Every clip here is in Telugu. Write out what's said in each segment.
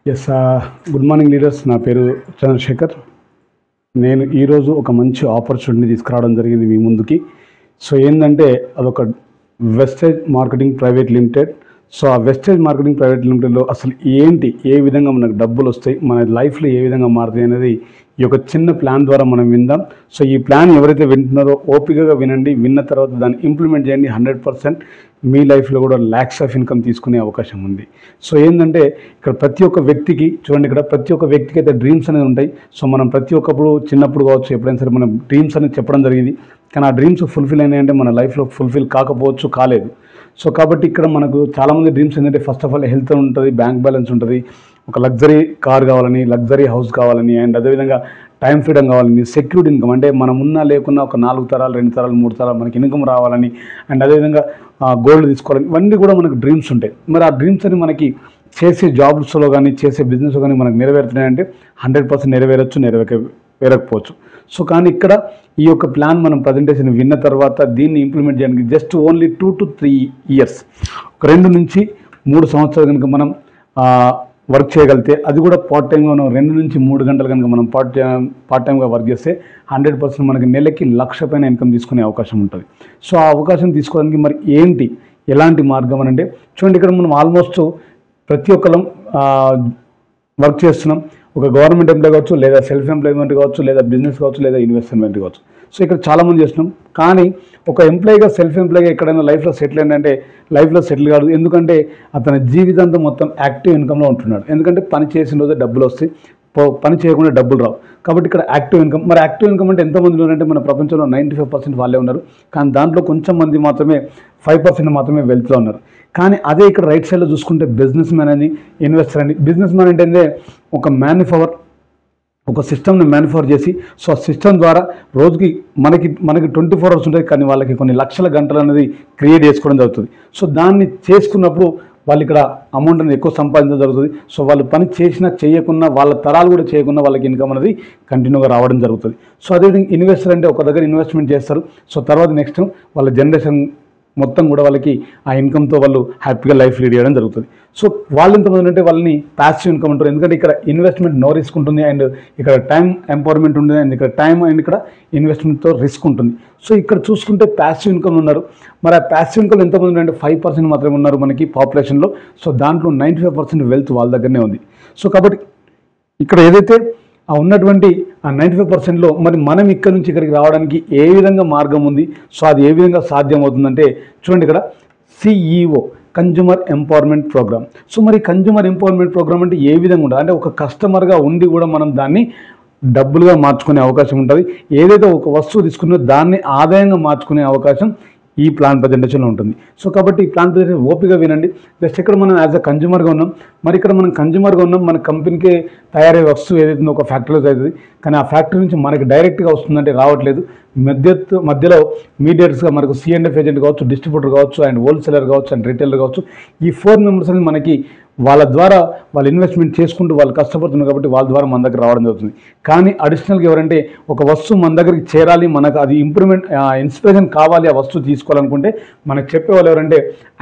Yes good morning leaders. నా పేరు చంద్రశేఖర్. నేను ఈరోజు ఒక మంచి ఆపర్చునిటీ తీసుకురావడం జరిగింది మీ ముందుకి. సో ఏంటంటే అదొక wastage marketing private limited. So ఆ వెస్టేజ్ మార్కెటింగ్ ప్రైవేట్ లిమిటెడ్లో అసలు ఏంటి, ఏ విధంగా మనకు డబ్బులు వస్తాయి, మన లైఫ్లో ఏ విధంగా మారుతాయి అనేది ఈ యొక్క చిన్న ప్లాన్ ద్వారా మనం విందాం. సో ఈ ప్లాన్ ఎవరైతే వింటున్నారో ఓపికగా వినండి. విన్న తర్వాత దాన్ని ఇంప్లిమెంట్ చేయండి. 100% మీ లైఫ్లో కూడా ల్యాక్స్ ఆఫ్ ఇన్కమ్ తీసుకునే అవకాశం ఉంది. సో ఏంటంటే ఇక్కడ ప్రతి ఒక్క వ్యక్తికి చూడండి, ఇక్కడ ప్రతి ఒక్క వ్యక్తికి అయితే డ్రీమ్స్ అనేది ఉంటాయి. సో మనం ప్రతి ఒక్కప్పుడు చిన్నప్పుడు కావచ్చు, ఎప్పుడైనా సరే మనం డ్రీమ్స్ అనేది చెప్పడం జరిగింది. కానీ ఆ డ్రీమ్స్ ఫుల్ఫిల్ అయినాయి అంటే మన లైఫ్లో ఫుల్ఫిల్ కాకపోవచ్చు, కాలేదు. సో కాబట్టి ఇక్కడ మనకు చాలామంది డ్రీమ్స్ ఏంటంటే ఫస్ట్ ఆఫ్ ఆల్ హెల్త్ ఉంటుంది, బ్యాంక్ బ్యాలెన్స్ ఉంటుంది, ఒక లగ్జరీ కార్ కావాలని, లగ్జరీ హౌస్ కావాలని, అండ్ అదేవిధంగా టైం ఫ్రీడమ్ కావాలని, సెక్యూర్డ్ ఇన్కమ్ అంటే మనం ఉన్నా లేకున్నా ఒక 4 తరాలు 2 తరాలు 3 తరాలు మనకి ఇన్కమ్ రావాలని, అండ్ అదేవిధంగా గోల్డ్ తీసుకోవాలని, ఇవన్నీ కూడా మనకు డ్రీమ్స్ ఉంటాయి. మరి ఆ డ్రీమ్స్ అని మనకి చేసే జాబ్స్లో కానీ చేసే బిజినెస్లో కానీ మనకు నెరవేరుతున్నాయంటే 100% నెరవేరచ్చు, నెరవేరకపోవచ్చు. సో కానీ ఇక్కడ ఈ యొక్క ప్లాన్ మనం ప్రజెంటేషన్ విన్న తర్వాత దీన్ని ఇంప్లిమెంట్ చేయడానికి జస్ట్ ఓన్లీ 2 to 3 years, ఒక 2 నుంచి 3 సంవత్సరాలు కనుక మనం వర్క్ చేయగలిగితే, అది కూడా పార్ట్ టైంగా 2 నుంచి 3 గంటలు కనుక మనం పార్ట్ టైంగా వర్క్ చేస్తే 100% మనకి నెలకి 1,00,000 పైన ఇన్కమ్ తీసుకునే అవకాశం ఉంటుంది. సో ఆ అవకాశం తీసుకోవడానికి మరి ఏంటి, ఎలాంటి మార్గం అని అంటే చూడండి, ఇక్కడ మనం ఆల్మోస్ట్ ప్రతి ఒక్కరం వర్క్ చేస్తున్నాం. ఒక గవర్నమెంట్ ఎంప్లాయ్ కావచ్చు, లేదా సెల్ఫ్ ఎంప్లాయ్మెంట్ కావచ్చు, లేదా బిజినెస్ కావచ్చు, లేదా ఇన్వెస్ట్మెంట్ కావచ్చు. సో ఇక్కడ చాలామంది చేస్తున్నాం. కానీ ఒక ఎంప్లాయీగా, సెల్ఫ్ ఎంప్లాయ్గా ఎక్కడైనా లైఫ్లో సెటిల్ ఏంటంటే లైఫ్లో సెటిల్ కాదు. ఎందుకంటే అతని జీవితాంతం మొత్తం యాక్టివ్ ఇన్కమ్లో ఉంటున్నాడు. ఎందుకంటే పని చేసిన రోజే డబ్బులు వస్తాయి, పని చేయకుండా డబ్బులు రావు. కాబట్టి ఇక్కడ యాక్టివ్ ఇన్కమ్. మరి యాక్టివ్ ఇన్కమ్ అంటే ఎంతమంది ఉన్నారంటే మన ప్రపంచంలో 95% వాళ్ళే ఉన్నారు. కానీ దాంట్లో కొంచెం మంది మాత్రమే 5% మాత్రమే వెల్త్లో ఉన్నారు. కానీ అదే ఇక్కడ రైట్ సైడ్లో చూసుకుంటే బిజినెస్ మ్యాన్ అని, ఇన్వెస్టర్ అని. బిజినెస్ మ్యాన్ అంటే ఒక ఒక సిస్టమ్ని మ్యానుఫ్యాక్చర్ చేసి, సో ఆ సిస్టమ్ ద్వారా రోజుకి మనకి 24 hours ఉంటుంది, కానీ వాళ్ళకి కొన్ని లక్షల గంటలు అనేది క్రియేట్ చేసుకోవడం జరుగుతుంది. సో దాన్ని చేసుకున్నప్పుడు వాళ్ళు ఇక్కడ అమౌంట్ అనేది ఎక్కువ సంపాదించడం జరుగుతుంది. సో వాళ్ళు పని చేసినా చేయకున్నా, వాళ్ళ తరాలు కూడా చేయకున్నా వాళ్ళకి ఇన్కమ్ అనేది కంటిన్యూగా రావడం జరుగుతుంది. సో అదేవిధంగా ఇన్వెస్టర్ అంటే ఒక దగ్గర ఇన్వెస్ట్మెంట్ చేస్తారు. సో తర్వాత నెక్స్ట్ వాళ్ళ జనరేషన్ మొత్తం కూడా వాళ్ళకి ఆ ఇన్కమ్తో వాళ్ళు హ్యాపీగా లైఫ్ లీడ్ చేయడం జరుగుతుంది. సో వాళ్ళు ఎంతమంది అంటే వాళ్ళని ప్యాసివ్ ఇన్కమ్ అంటారు. ఎందుకంటే ఇక్కడ ఇన్వెస్ట్మెంట్ నో రిస్క్ ఉంటుంది, అండ్ ఇక్కడ టైం ఎంపవర్మెంట్ ఉంటుంది, అండ్ ఇక్కడ టైం అండ్ ఇక్కడ ఇన్వెస్ట్మెంట్తో రిస్క్ ఉంటుంది. సో ఇక్కడ చూసుకుంటే ప్యాసివ్ ఇన్కమ్ ఉన్నారు. మరి ఆ ప్యాసివ్ ఇన్కమ్ ఎంతమంది అంటే 5% మాత్రమే ఉన్నారు మనకి పాపులేషన్లో. సో దాంట్లో 95% వెల్త్ వాళ్ళ దగ్గరనే ఉంది. సో కాబట్టి ఇక్కడ ఏదైతే ఆ ఉన్నటువంటి ఆ 95%లో మరి మనం ఇక్కడ నుంచి ఇక్కడికి రావడానికి ఏ విధంగా మార్గం ఉంది, సో అది ఏ విధంగా సాధ్యం అవుతుందంటే చూడండి, ఇక్కడ CEO consumer empowerment programme. So మరి కన్జ్యూమర్ ఎంపవర్మెంట్ ప్రోగ్రామ్ అంటే ఏ విధంగా ఉంటుంది అంటే ఒక కస్టమర్గా ఉండి కూడా మనం దాన్ని డబ్బులుగా మార్చుకునే అవకాశం ఉంటుంది. ఏదైతే ఒక వస్తువు తీసుకున్నో దాన్ని ఆదాయంగా మార్చుకునే అవకాశం ఈ ప్లాన్ ప్రజెంటేషన్లో ఉంటుంది. సో కాబట్టి ఈ ప్లాన్ ప్రజెంటేషన్ ఓపిక వినండి. జస్ట్ ఇక్కడ మనం యాజ్ అ కన్జ్యూమర్గా ఉన్నాం. మరి ఇక్కడ మనం కన్జ్యూమర్గా ఉన్నాం, మన కంపెనీకి తయారయ్యే వస్తువు ఏదైతే ఒక ఫ్యాక్టరీలో అవుతుంది, కానీ ఆ ఫ్యాక్టరీ నుంచి మనకి డైరెక్ట్గా వస్తుందంటే రావట్లేదు. మధ్యలో మీడియేటర్స్గా మనకు C&F ఏజెంట్ కావచ్చు, డిస్ట్రిబ్యూటర్ కావచ్చు, అండ్ హోల్సేలర్ కావచ్చు, అండ్ రిటైలర్ కావచ్చు. ఈ 4 members అనేది మనకి వాళ్ళ ద్వారా వాళ్ళు ఇన్వెస్ట్మెంట్ చేసుకుంటూ వాళ్ళు కష్టపడుతున్నారు కాబట్టి వాళ్ళ ద్వారా మన దగ్గర రావడం జరుగుతుంది. కానీ అడిషనల్గా ఎవరంటే ఒక వస్తువు మన దగ్గరికి చేరాలి, మనకు అది ఇన్స్పిరేషన్ కావాలి, ఆ వస్తువు తీసుకోవాలనుకుంటే మనకు చెప్పేవాళ్ళు ఎవరంటే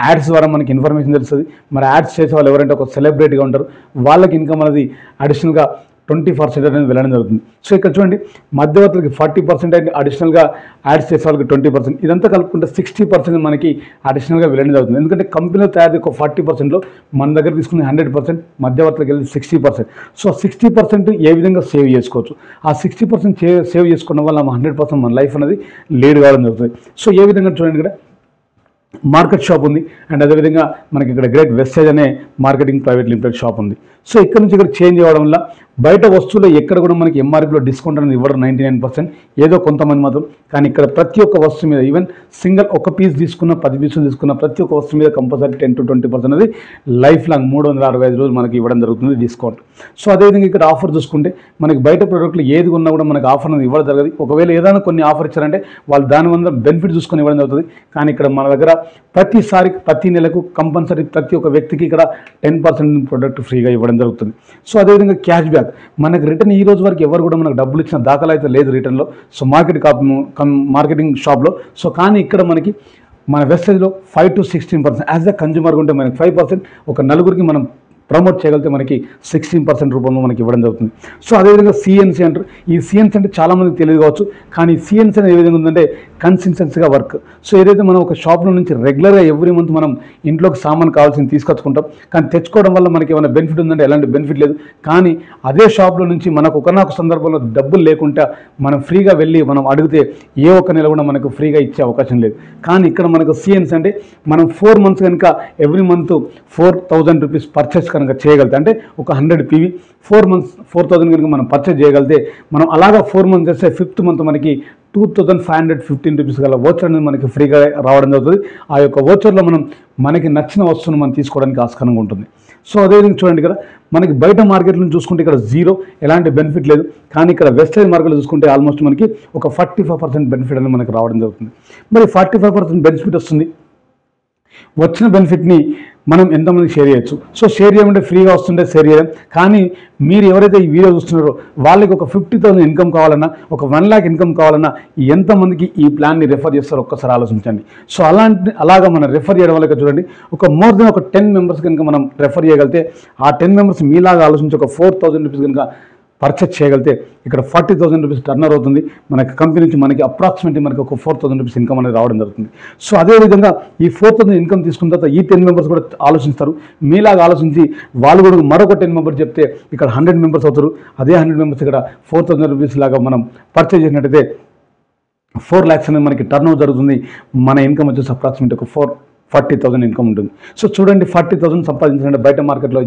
యాడ్స్ ద్వారా మనకి ఇన్ఫర్మేషన్ తెలుస్తుంది. మరి యాడ్స్ చేసే వాళ్ళు ఎవరంటే ఒక సెలబ్రిటీగా ఉంటారు, వాళ్ళకి ఇన్కమ్ అనేది అడిషనల్గా 20% అనేది వెళ్ళడం జరుగుతుంది. సో ఇక్కడ చూడండి, మధ్యవర్తులకి 40% అయితే అడిషనల్గా యాడ్స్ చేసే వాళ్ళకి 20%, ఇదంతా కలుపుకుంటే 60% మనకి అడిషనల్గా వెళ్ళడం జరుగుతుంది. ఎందుకంటే కంపెనీలో తయారు ఒక 40%లో మన దగ్గర తీసుకునే 100%, మధ్యవర్తులకు వెళ్ళి 60%. సో 60% ఏ విధంగా సేవ్ చేసుకోవచ్చు, ఆ 60% సేవ్ చేసుకోవడం వల్ల 100% మన లైఫ్ అనేది లీడ్ కావడం జరుగుతుంది. సో ఏ విధంగా చూడండి, ఇక్కడ మార్కెట్ షాప్ ఉంది, అండ్ అదేవిధంగా మనకి ఇక్కడ గ్రేట్ వెస్టేజ్ అనే మార్కెటింగ్ ప్రైవేట్ లిమిటెడ్ షాప్ ఉంది. సో ఇక్కడ నుంచి ఇక్కడ చేంజ్ అవ్వడం వల్ల బయట వస్తువులు ఎక్కడ కూడా మనకి MRPలో డిస్కౌంట్ అనేది ఇవ్వడం 99%, ఏదో కొంతమంది మాత్రం. కానీ ఇక్కడ ప్రతి ఒక్క వస్తువు మీద ఈవెన్ సింగిల్ ఒక పీస్ తీసుకున్న 10 పీసులు తీసుకున్న ప్రతి ఒక్క వస్తువు మీద కంపల్సరీ 10 to 20% అనేది లైఫ్ లాంగ్ 365 రోజులు మనకి ఇవ్వడం జరుగుతుంది డిస్కౌంట్. సో అదేవిధంగా ఇక్కడ ఆఫర్ చూసుకుంటే మనకి బయట ప్రోడక్ట్లు ఏది ఉన్నా కూడా మనకి ఆఫర్ అనేది ఇవ్వడం జరగదు. ఒకవేళ ఏదైనా కొన్ని ఆఫర్ ఇచ్చారంటే వాళ్ళు దాని వల్ల బెనిఫిట్ చూసుకొని ఇవ్వడం జరుగుతుంది. కానీ ఇక్కడ మన దగ్గర ప్రతి నెలకు కంపల్సరీ ప్రతి ఒక్క వ్యక్తికి ఇక్కడ 10% ప్రోడక్ట్ ఫ్రీగా ఇవ్వడం జరుగుతుంది. సో అదేవిధంగా క్యాష్ బ్యాక్ మనకు రిటర్న్ ఈ రోజు వరకు ఎవరు కూడా మనకు డబ్బులు ఇచ్చిన దాఖలా అయితే లేదు రిటర్న్లో. సో మార్కెటింగ్ షాప్లో. సో కానీ ఇక్కడ మనకి మన వెస్టేజ్లో 5 to 16% యాజ్ అ కన్జ్యూమర్గా ఉంటే మనకి 5%, ఒక నలుగురికి మనం ప్రమోట్ చేయగలిగితే మనకి 16% రూపంలో మనకి ఇవ్వడం జరుగుతుంది. సో అదేవిధంగా సిఎన్సి అంటారు. ఈ సిఎన్సి అంటే చాలామందికి తెలియదు కావచ్చు, కానీ సిఎన్సి అనేది ఏ విధంగా ఉందంటే కన్సిస్టెన్సీగా వర్క్. సో ఏదైతే మనం ఒక షాప్లో నుంచి రెగ్యులర్గా ఎవ్రీ మంత్ మనం ఇంట్లోకి సామాన్ కావాల్సింది తీసుకొచ్చుకుంటాం, కానీ తెచ్చుకోవడం వల్ల మనకి ఏమైనా బెనిఫిట్ ఉందంటే ఎలాంటి బెనిఫిట్ లేదు. కానీ అదే షాప్లో నుంచి మనకు ఒకనొక సందర్భంలో డబ్బులు లేకుండా మనం ఫ్రీగా వెళ్ళి మనం అడిగితే ఏ ఒక్క నెల కూడా మనకు ఫ్రీగా ఇచ్చే అవకాశం లేదు. కానీ ఇక్కడ మనకు సిఎన్సి అంటే మనం 4 months కనుక ఎవ్రీ మంత్ 4,000 రూపీస్ పర్చేస్ కనుక చేయగలిగితే, అంటే ఒక 100 PV 4 months 4,000 కనుక మనం పర్చేస్ చేయగలిగితే, మనం అలాగా 4 months చేస్తే 5th month మనకి 2,515 రూపీస్ గల వోచర్ అనేది మనకి ఫ్రీగా రావడం జరుగుతుంది. ఆ యొక్క వోచర్లో మనం మనకి నచ్చిన వస్తువును మనం తీసుకోవడానికి ఆస్కారంగా ఉంటుంది. సో అదేవిధంగా చూడండి, ఇక్కడ మనకి బయట మార్కెట్లో చూసుకుంటే ఇక్కడ జీరో, ఎలాంటి బెనిఫిట్ లేదు. కానీ ఇక్కడ వెస్టర్న్ మార్కెట్లో చూసుకుంటే ఆల్మోస్ట్ మనకి ఒక 45% బెనిఫిట్ అనేది మనకి రావడం జరుగుతుంది. మరి 45% బెనిఫిట్ వస్తుంది. వచ్చిన బెనిఫిట్ని మనం ఎంతమందికి షేర్ చేయొచ్చు? సో షేర్ చేయమంటే ఫ్రీగా వస్తుంటే షేర్ చేయడం. కానీ మీరు ఎవరైతే ఈ వీడియో చూస్తున్నారో వాళ్ళకి ఒక 50,000 ఇన్కమ్ కావాలన్నా, ఒక 1 lakh ఇన్కమ్ కావాలన్నా ఎంతమందికి ఈ ప్లాన్ని రెఫర్ చేస్తారో ఒక్కసారి ఆలోచించండి. సో అలాగా మనం రెఫర్ చేయడం వల్ల చూడండి, ఒక మోర్ దెన్ ఒక 10 members కనుక మనం రెఫర్ చేయగలిగితే, ఆ 10 members మీలాగా ఆలోచించి ఒక 4,000 రూపీస్ కనుక పర్చేస్ చేయగలిగితే ఇక్కడ 40,000 రూపీస్ టర్నర్ అవుతుంది. మనకి కంపెనీ నుంచి మనకి అప్రాక్సిమేట్లీ మనకి ఒక 4,000 రూపీస్ ఇన్కమ్ అనేది రావడం జరుగుతుంది. సో అదేవిధంగా ఈ 4,000 ఇన్కమ్ తీసుకున్న తర్వాత ఈ 10 members కూడా ఆలోచిస్తారు. మీలాగా ఆలోచించి వాళ్ళు కూడా మరొక 10 members చెప్తే ఇక్కడ 100 members అవుతారు. అదే 100 members ఇక్కడ 4,000 రూపీస్ లాగా మనం పర్చేజ్ చేసినట్టయితే 4 lakhs అనేది మనకి టర్న్ ఓవర్ జరుగుతుంది. మన ఇన్కమ్ వచ్చేసి అప్రాక్సిమేట్ ఒక 40,000 ఇన్కమ్ ఉంటుంది. సో చూడండి, 40,000 సంపాదించాలంటే బయట మార్కెట్లో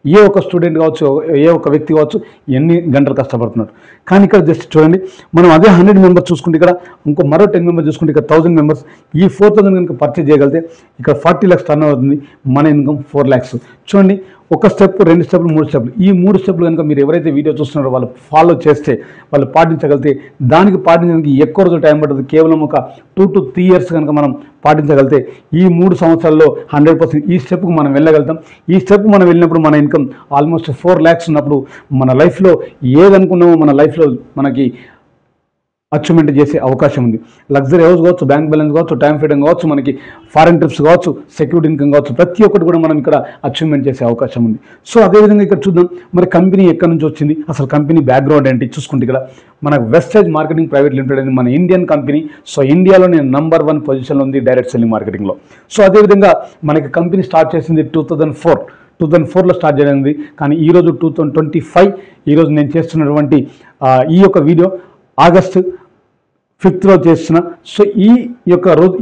ఏ ఒక స్టూడెంట్ కావచ్చు, ఏ ఒక వ్యక్తి కావచ్చు, ఎన్ని గంటలు కష్టపడుతున్నారు. కానీ ఇక్కడ జస్ట్ చూడండి, మనం అదే 100 members చూసుకుంటే ఇక్కడ ఇంకో మరో 10 members చూసుకుంటే ఇక్కడ 1,000 members ఈ 4,000 కనుక పర్చేజ్ చేయగలిగితే ఇక్కడ 40 lakhs టర్న్ అవుతుంది. మన ఇన్కమ్ 4 lakhs. చూడండి, ఒక స్టెప్, 2 స్టెప్లు, 3 స్టెప్లు. ఈ 3 స్టెప్లు కనుక మీరు ఎవరైతే వీడియో చూస్తున్నారో వాళ్ళు ఫాలో చేస్తే, వాళ్ళు పాటించగలిగితే, దానికి పాటించడానికి ఎక్కువ రోజులు టైం పడుతుంది. కేవలం ఒక 2 to 3 years కనుక మనం పాటించగలిగితే ఈ 3 సంవత్సరాల్లో 100% ఈ స్టెప్కు మనం వెళ్ళగలుగుతాం. ఈ స్టెప్ మనం వెళ్ళినప్పుడు మన ఇన్కమ్ ఆల్మోస్ట్ 4 lakhs ఉన్నప్పుడు మన లైఫ్లో ఏదనుకున్నామో మన లైఫ్లో మనకి అచీవ్మెంట్ చేసే అవకాశం ఉంది. లగ్జరీ హౌస్ కావచ్చు, బ్యాంక్ బ్యాలెన్స్ కావచ్చు, టైం ఫ్రీడమ్ కావచ్చు, మనకి ఫారెన్ ట్రిప్స్ కావచ్చు, సెక్యూరిటీ ఇన్కమ్ కావచ్చు, ప్రతి ఒక్కటి కూడా మనం ఇక్కడ అచీవ్మెంట్ చేసే అవకాశం ఉంది. సో అదేవిధంగా ఇక్కడ చూద్దాం, మరి కంపెనీ ఎక్కడి నుంచి వచ్చింది, అసలు కంపెనీ బ్యాక్గ్రౌండ్ ఏంటి చూసుకుంటే ఇక్కడ మన వెస్టేజ్ మార్కెటింగ్ ప్రైవేట్ లిమిటెడ్ అనేది మన ఇండియన్ కంపెనీ. సో ఇండియాలోనే నంబర్ 1 పొజిషన్లో ఉంది డైరెక్ట్ సెల్లింగ్ మార్కెటింగ్లో. సో అదేవిధంగా మనకి కంపెనీ స్టార్ట్ చేసింది 2004లో స్టార్ట్ చేయడం. కానీ ఈరోజు 2025, ఈరోజు నేను చేస్తున్నటువంటి ఈ యొక్క వీడియో August 5th చేస్తున్నా. సో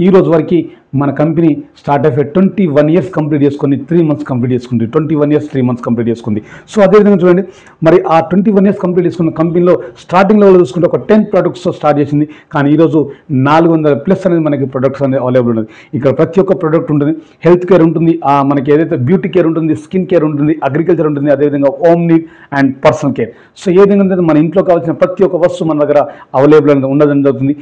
ఈ రోజు వరకు మన కంపెనీ స్టార్ట్ అయిపోయి 21 years కంప్లీట్ చేసుకుంది, 3 months కంప్లీట్ చేసుకుంది. 21 years 3 months కంప్లీట్ చేసుకుంది. సో అదేవిధంగా చూడండి, మరి ఆ 21 years కంప్లీట్ చేసుకున్న కంపెనీలో స్టార్టింగ్ లెవెల్లో చూసుకుంటే ఒక 10 productsతో స్టార్ట్ చేసింది. కానీ ఈరోజు 400+ అనేది మనకి ప్రొడక్ట్స్ అనేది అవైలబుల్ ఉన్నది. ఇక్కడ ప్రతి ఒక్క ప్రొడక్ట్ ఉంటుంది. హెల్త్ కేర్ ఉంటుంది, మనకి ఏదైతే బ్యూటీ కేర్ ఉంటుంది, స్కిన్ కేర్ ఉంటుంది, అగ్రికల్చర్ ఉంటుంది, అదేవిధంగా home need and personal care. So ఏ విధంగా మన ఇంట్లో కావాల్సిన ప్రతి ఒక్క వస్తువు మన దగ్గర అవైలబుల్ అనేది ఉండదని జరుగుతుంది.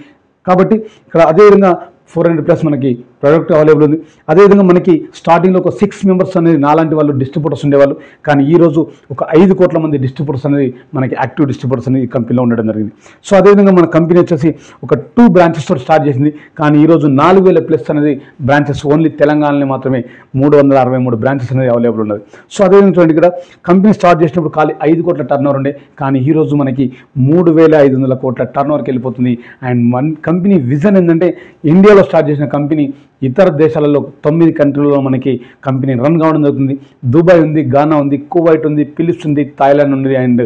కాబట్టి ఇక్కడ అదేవిధంగా 400+ మనకి ప్రోడక్ట్ అవైలబుల్ ఉంది. అదేవిధంగా మనకి స్టార్టింగ్లో ఒక 6 members అనేది నాలాంటి వాళ్ళు డిస్ట్రిబ్యూటర్స్ ఉండేవాళ్ళు. కానీ ఈరోజు ఒక 5 కోట్ల మంది డిస్ట్రిబ్యూటర్స్ అనేది మనకి యాక్టివ్ డిస్ట్రిబ్యూటర్స్ అనేది ఈ కంపెనీలో ఉండడం జరిగింది. సో అదేవిధంగా మన కంపెనీ వచ్చేసి ఒక 2 branches తోటి స్టార్ట్ చేసింది. కానీ ఈరోజు 4,000+ అనేది బ్రాంచెస్, ఓన్లీ తెలంగాణలో మాత్రమే 363 బ్రాంచెస్ అనేది అవైలబుల్ ఉన్నది. సో అదేవిధంగా చూడండి, ఇక్కడ కంపెనీ స్టార్ట్ చేసినప్పుడు ఖాళీ 5 కోట్ల టర్న్ ఓవర్ ఉండే, కానీ ఈరోజు మనకి 3,500 కోట్ల టర్న్ ఓవర్కి వెళ్ళిపోతుంది. అండ్ మన కంపెనీ విజన్ ఏంటంటే, ఇండియాలో స్టార్ట్ చేసిన కంపెనీ ఇతర దేశాలలో 9 కంట్రీలలో మనకి కంపెనీ రన్ కావడం జరుగుతుంది. దుబాయ్ ఉంది, గానా ఉంది, కువైట్ ఉంది, ఫిలిప్స్ ఉంది, థాయిలాండ్ ఉంది, అండ్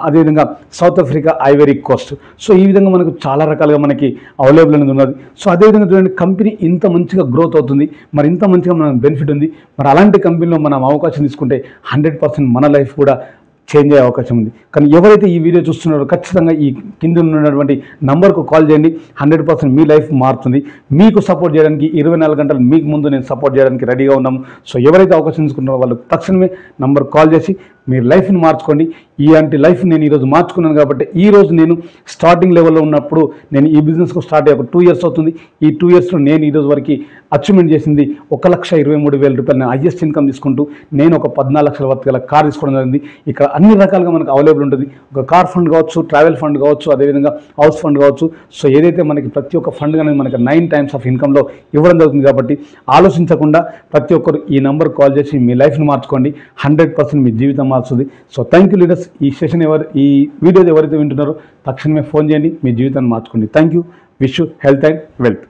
అదేవిధంగా south Africa, Ivory Coast. So ఈ విధంగా మనకు చాలా రకాలుగా మనకి అవైలబుల్ అనేది ఉన్నది. సో అదేవిధంగా చూడండి, కంపెనీ ఇంత మంచిగా గ్రోత్ అవుతుంది, మరి ఇంత మంచిగా మనకు బెనిఫిట్ ఉంది. మరి అలాంటి కంపెనీలో మనం అవకాశం తీసుకుంటే 100% మన లైఫ్ కూడా చేంజ్ అయ్యే అవకాశం ఉంది. కానీ ఎవరైతే ఈ వీడియో చూస్తున్నారో ఖచ్చితంగా ఈ కింద ఉన్నటువంటి నంబర్కు కాల్ చేయండి. 100% మీ లైఫ్ మారుతుంది. మీకు సపోర్ట్ చేయడానికి 24 గంటలు మీకు ముందు నేను సపోర్ట్ చేయడానికి రెడీగా ఉన్నాము. సో ఎవరైతే అవకాశం తీసుకుంటారో వాళ్ళు తక్షణమే నంబర్ కాల్ చేసి మీరు లైఫ్ని మార్చుకోండి. ఇలాంటి లైఫ్ నేను ఈరోజు మార్చుకున్నాను కాబట్టి ఈరోజు నేను స్టార్టింగ్ లెవెల్లో ఉన్నప్పుడు నేను ఈ బిజినెస్కు స్టార్ట్ అయ్యి ఒక 2 years అవుతుంది. ఈ 2 yearsలో నేను ఈరోజు వరకు అచీవ్మెంట్ చేసింది 1,23,000 రూపాయలు నేను హైయెస్ట్ ఇన్కమ్ తీసుకుంటూ నేను ఒక 14 లక్షల వర్త్ గల కార్ తీసుకోవడం జరిగింది. ఇక్కడ అన్ని రకాలుగా మనకు అవైలబుల్ ఉంటుంది. ఒక కార్ ఫండ్ కావచ్చు, ట్రావెల్ ఫండ్ కావచ్చు, అదేవిధంగా హౌస్ ఫండ్ కావచ్చు. సో ఏదైతే మనకి ప్రతి ఒక్క ఫండ్ అనేది మనకి 9 times ఆఫ్ ఇన్కంలో ఇవ్వడం జరుగుతుంది. కాబట్టి ఆలోచించకుండా ప్రతి ఒక్కరు ఈ నెంబర్ కాల్ చేసి మీ లైఫ్ని మార్చుకోండి. 100% మీ జీవితం మారుతుంది. So thank you leaders. ఈ వీడియో ఎవరైతే వింటున్నారో తక్షణమే ఫోన్ చేయండి, మీ జీవితాన్ని మార్చుకోండి. Thank you. Wish you health and wealth.